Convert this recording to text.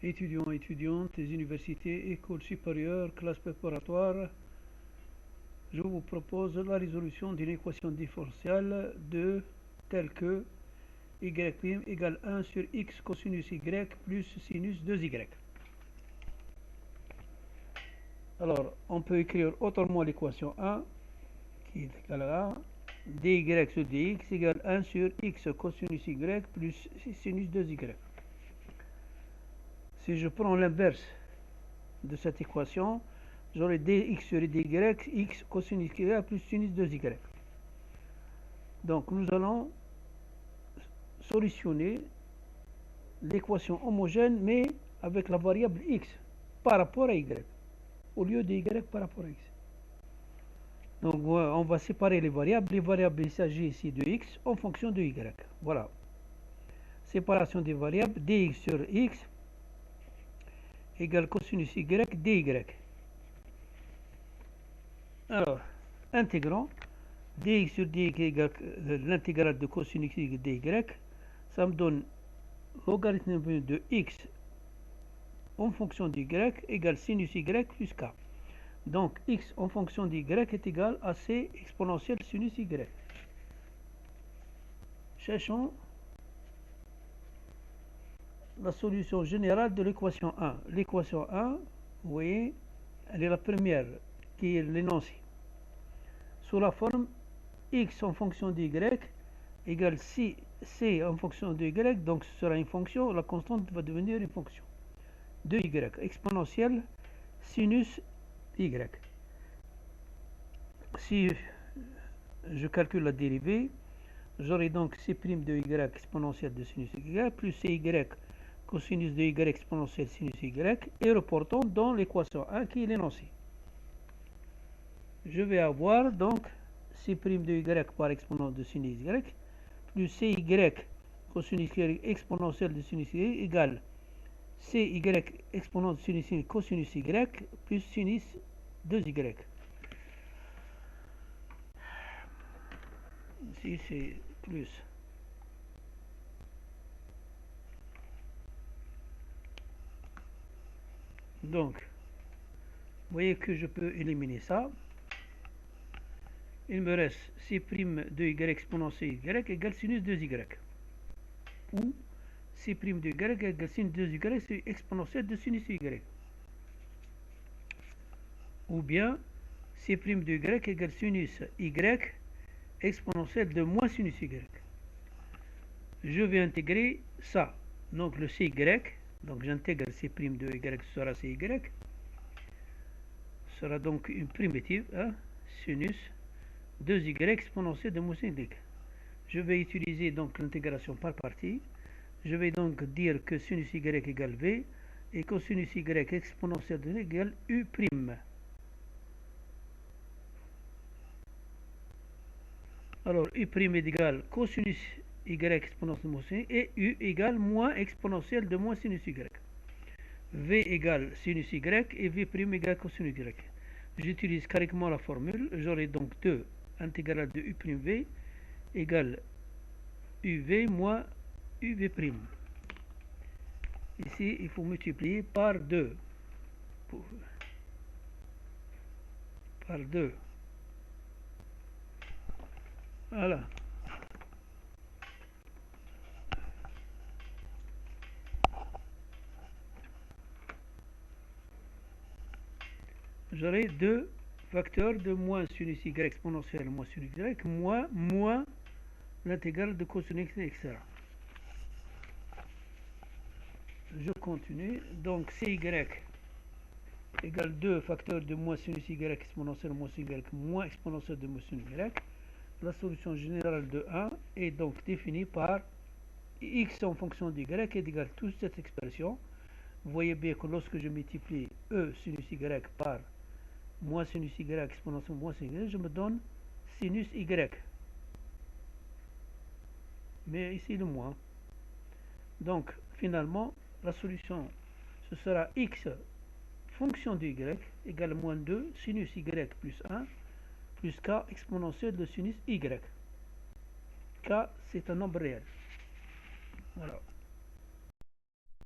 Étudiants, étudiantes des universités, écoles supérieures, classes préparatoires, je vous propose la résolution d'une équation différentielle de telle que y' égale 1 sur x cosinus y plus sinus 2y. Alors, on peut écrire autrement l'équation 1 qui est égale à dy sur dx égale 1 sur x cosinus y plus sinus 2y. Si je prends l'inverse de cette équation, j'aurai dx sur dy, x cosinus y plus sinus 2y. Donc nous allons solutionner l'équation homogène, mais avec la variable x par rapport à y, au lieu de y par rapport à x. Donc on va séparer les variables. Les variables, il s'agit ici de x en fonction de y. Voilà. Séparation des variables, dx sur x égale cosinus y dy. Alors, intégrant, dx sur dy égale l'intégrale de cosinus y dy, ça me donne logarithme de x en fonction d'y égale sinus y plus k. Donc x en fonction d'y est égal à c exponentielle sinus y. Cherchons la solution générale de l'équation 1. L'équation 1, vous voyez, elle est la première qui est l'énoncé. Sous la forme x en fonction d'y égale c en fonction de y, donc ce sera une fonction, la constante va devenir une fonction de y, exponentielle sinus y. Si je calcule la dérivée, j'aurai donc c' de y exponentielle de sinus y plus cy cosinus de y exponentielle sinus y, et reportons dans l'équation 1 qui est l'énoncé. Je vais avoir donc c' de y par exponent de sinus y plus cy cosinus y exponentielle de sinus y égale cy exponent de sinus y cosinus y plus sinus 2y. Ici c'est plus. Donc, vous voyez que je peux éliminer ça. Il me reste c' de y exponentielle y égale sinus 2y. Ou c' de y égale sinus 2y, c'est exponentielle de sinus y. Ou bien c' de y égale sinus y exponentielle de moins sinus y. Je vais intégrer ça. Donc le cy, donc j'intègre c' de y, ce sera cy, sera donc une primitive, hein, sinus 2y exponentielle de moins sinus y. Je vais utiliser donc l'intégration par partie. Je vais donc dire que sinus y égale v et cosinus y exponentielle de y égale u'. Alors u' est égal cosinus y exponentielle de moins sinus y et u égale moins exponentielle de moins sinus y. V égale sinus y et v' égale cosinus y. J'utilise carrément la formule. J'aurai donc 2 intégrale de u'v égale uv moins uv'. Ici, il faut multiplier par 2. Par 2. Voilà. J'aurai 2 facteurs de moins sinus y exponentielle moins sinus y moins l'intégrale de cosinus y, etc. Je continue. Donc cy égale 2 facteurs de moins sinus y exponentielle moins sinus y moins exponentielle de moins sinus y. La solution générale de 1 est donc définie par x en fonction d'y est égal à toute cette expression. Vous voyez bien que lorsque je multiplie e sinus y par moins sinus y exponentielle moins sinus y, je me donne sinus y. Mais ici le moins. Donc finalement, la solution, ce sera x fonction de y égale moins 2 sinus y plus 1 plus k exponentielle de sinus y. K, c'est un nombre réel. Voilà.